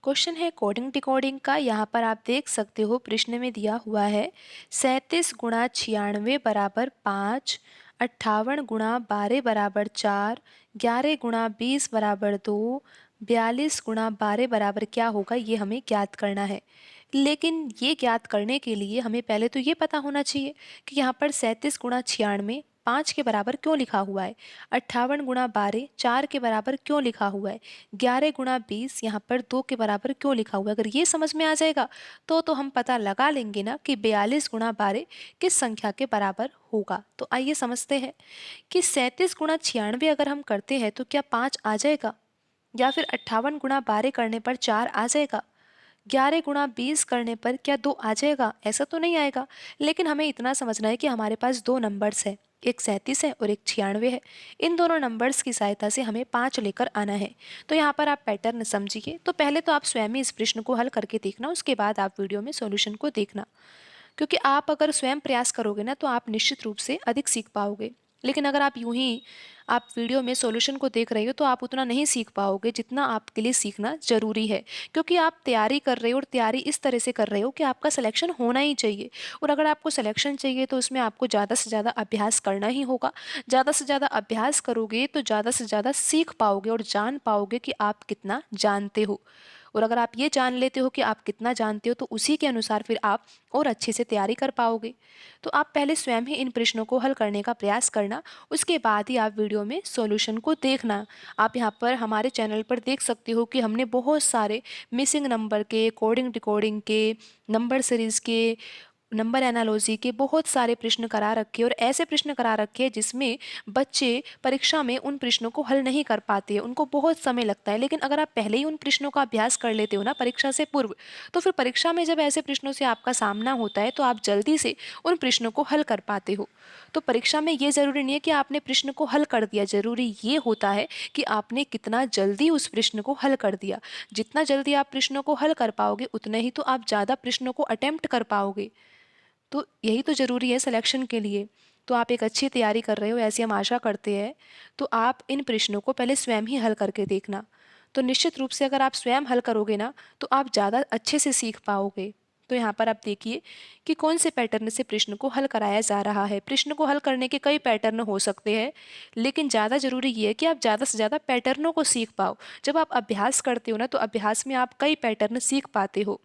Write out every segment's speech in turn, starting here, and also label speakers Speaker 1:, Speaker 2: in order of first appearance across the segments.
Speaker 1: Question है coding decoding का। यहाँ पर आप देख सकते हो प्रश्न में दिया हुआ है 37 गुणा 96 बराबर 5, 58 गुणा 12 बराबर 4, 11 गुणा 20 बराबर 2, 42 गुणा 12 बराबर क्या होगा, ये हमें ज्ञात करना है। लेकिन ये ज्ञात करने के लिए हमें पहले तो ये पता होना चाहिए कि यहाँ पर 37 गुणा 96 5 के बराबर क्यों लिखा हुआ है, 58 गुणा 12 4 के बराबर क्यों लिखा हुआ है, 11 गुणा 20 यहाँ पर 2 के बराबर क्यों लिखा हुआ है। अगर ये समझ में आ जाएगा तो हम पता लगा लेंगे ना कि 42 गुणा 12 किस संख्या के बराबर होगा। तो आइए समझते हैं कि 37 गुणा 96 अगर हम करते हैं तो क्या 5 आ जाएगा, या फिर 58 गुणा 12 करने पर 4 आ जाएगा, 11 गुणा 20 करने पर क्या 2 आ जाएगा, ऐसा तो नहीं आएगा। लेकिन हमें इतना समझना है कि हमारे पास दो नंबर्स है, एक 37 है और एक 96 है। इन दोनों नंबर्स की सहायता से हमें 5 लेकर आना है। तो यहाँ पर आप पैटर्न समझिए। तो पहले तो आप स्वयं ही इस प्रश्न को हल करके देखना, उसके बाद आप वीडियो में सॉल्यूशन को देखना, क्योंकि आप अगर स्वयं प्रयास करोगे ना तो आप निश्चित रूप से अधिक सीख पाओगे। लेकिन अगर आप यूं ही आप वीडियो में सॉल्यूशन को देख रहे हो तो आप उतना नहीं सीख पाओगे जितना आपके लिए सीखना जरूरी है, क्योंकि आप तैयारी कर रहे हो और तैयारी इस तरह से कर रहे हो कि आपका सिलेक्शन होना ही चाहिए। और अगर आपको सिलेक्शन चाहिए तो उसमें आपको ज़्यादा से ज़्यादा अभ्यास करना ही होगा। ज़्यादा से ज़्यादा अभ्यास करोगे तो ज़्यादा से ज़्यादा सीख पाओगे और जान पाओगे कि आप कितना जानते हो। और अगर आप ये जान लेते हो कि आप कितना जानते हो तो उसी के अनुसार फिर आप और अच्छे से तैयारी कर पाओगे। तो आप पहले स्वयं ही इन प्रश्नों को हल करने का प्रयास करना, उसके बाद ही आप वीडियो में सॉल्यूशन को देखना। आप यहाँ पर हमारे चैनल पर देख सकते हो कि हमने बहुत सारे मिसिंग नंबर के, कोडिंग डिकोडिंग के, नंबर सीरीज के, नंबर एनालॉजी के बहुत सारे प्रश्न करा रखे, और ऐसे प्रश्न करा रखे हैं जिसमें बच्चे परीक्षा में उन प्रश्नों को हल नहीं कर पाते हैं, उनको बहुत समय लगता है। लेकिन अगर आप पहले ही उन प्रश्नों का अभ्यास कर लेते हो ना परीक्षा से पूर्व, तो फिर परीक्षा में जब ऐसे प्रश्नों से आपका सामना होता है तो आप जल्दी से उन प्रश्नों को हल कर पाते हो। तो परीक्षा में ये जरूरी नहीं है कि आपने प्रश्न को हल कर दिया, जरूरी ये होता है कि आपने कितना जल्दी उस प्रश्न को हल कर दिया। जितना जल्दी आप प्रश्नों को हल कर पाओगे उतने ही तो आप ज़्यादा प्रश्नों को अटेम्प्ट कर पाओगे। तो यही तो ज़रूरी है सिलेक्शन के लिए। तो आप एक अच्छी तैयारी कर रहे हो ऐसी हम आशा करते हैं। तो आप इन प्रश्नों को पहले स्वयं ही हल करके देखना। तो निश्चित रूप से अगर आप स्वयं हल करोगे ना तो आप ज़्यादा अच्छे से सीख पाओगे। तो यहाँ पर आप देखिए कि कौन से पैटर्न से प्रश्न को हल कराया जा रहा है। प्रश्न को हल करने के कई पैटर्न हो सकते हैं, लेकिन ज़्यादा ज़रूरी ये है कि आप ज़्यादा से ज़्यादा पैटर्नों को सीख पाओ। जब आप अभ्यास करते हो ना तो अभ्यास में आप कई पैटर्न सीख पाते हो।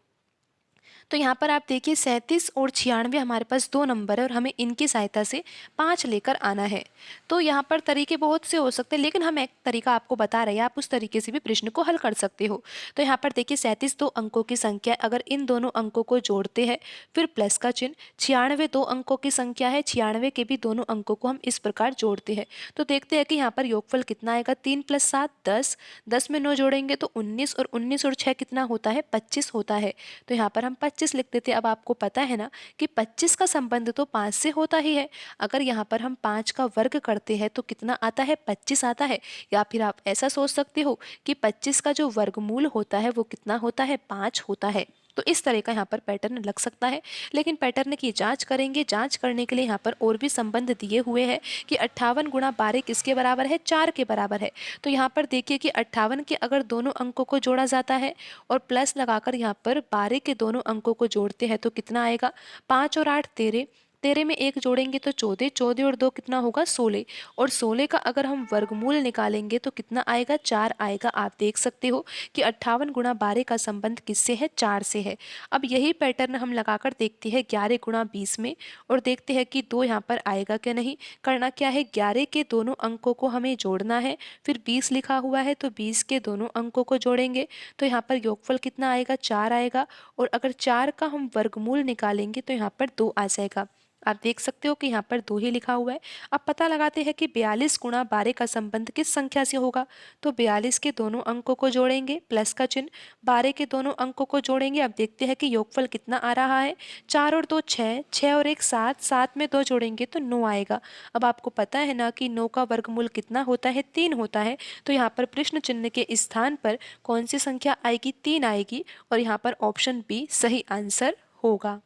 Speaker 1: तो यहाँ पर आप देखिए 37 और 96 हमारे पास दो नंबर है और हमें इनकी सहायता से 5 लेकर आना है। तो यहाँ पर तरीके बहुत से हो सकते हैं, लेकिन हम एक तरीका आपको बता रहे हैं, आप उस तरीके से भी प्रश्न को हल कर सकते हो। तो यहाँ पर देखिए 37 दो अंकों की संख्या, अगर इन दोनों अंकों को जोड़ते हैं फिर प्लस का चिन्ह, 96 दो अंकों की संख्या है, 96 के भी दोनों अंकों को हम इस प्रकार जोड़ते हैं। तो देखते हैं कि यहाँ पर योगफल कितना आएगा, 3 + 7 10, 10 में 9 जोड़ेंगे तो 19, और 19 और 6 कितना होता है, 25 होता है। तो यहाँ पर हम 25 लिख देते हैं। अब आपको पता है ना कि 25 का संबंध तो 5 से होता ही है। अगर यहाँ पर हम 5 का वर्ग करते हैं तो कितना आता है, 25 आता है। या फिर आप ऐसा सोच सकते हो कि 25 का जो वर्गमूल होता है वो कितना होता है, 5 होता है। तो इस तरह का यहाँ पर पैटर्न लग सकता है। लेकिन पैटर्न की जांच करेंगे। जांच करने के लिए यहाँ पर और भी संबंध दिए हुए हैं कि 58 गुणा 12 किसके बराबर है, 4 के बराबर है। तो यहाँ पर देखिए कि 58 के अगर दोनों अंकों को जोड़ा जाता है और प्लस लगाकर यहाँ पर 12 के दोनों अंकों को जोड़ते हैं तो कितना आएगा, 5 और 8 13, 13 में 1 जोड़ेंगे तो 14, 14 और 2 कितना होगा, 16, और 16 का अगर हम वर्गमूल निकालेंगे तो कितना आएगा, 4 आएगा। आप देख सकते हो कि 58 गुणा 12 का संबंध किससे है, 4 से है। अब यही पैटर्न हम लगाकर देखते हैं 11 गुणा 20 में, और देखते हैं कि 2 यहाँ पर आएगा क्या नहीं। करना क्या है, 11 के दोनों अंकों को हमें जोड़ना है, फिर 20 लिखा हुआ है तो 20 के दोनों अंकों को जोड़ेंगे तो यहाँ पर योगफल कितना आएगा, 4 आएगा। और अगर 4 का हम वर्गमूल निकालेंगे तो यहाँ पर 2 आ जाएगा। आप देख सकते हो कि यहाँ पर 2 ही लिखा हुआ है। अब पता लगाते हैं कि 42 गुणा 12 का संबंध किस संख्या से होगा। तो 42 के दोनों अंकों को जोड़ेंगे, प्लस का चिन्ह, 12 के दोनों अंकों को जोड़ेंगे। अब देखते हैं कि योगफल कितना आ रहा है, 4 और 2 6, 6 और 1 7, 7 में 2 जोड़ेंगे तो 9 आएगा। अब आपको पता है ना कि 9 का वर्गमूल कितना होता है, 3 होता है। तो यहाँ पर प्रश्न चिन्ह के स्थान पर कौन सी संख्या आएगी, 3 आएगी, और यहाँ पर ऑप्शन बी सही आंसर होगा।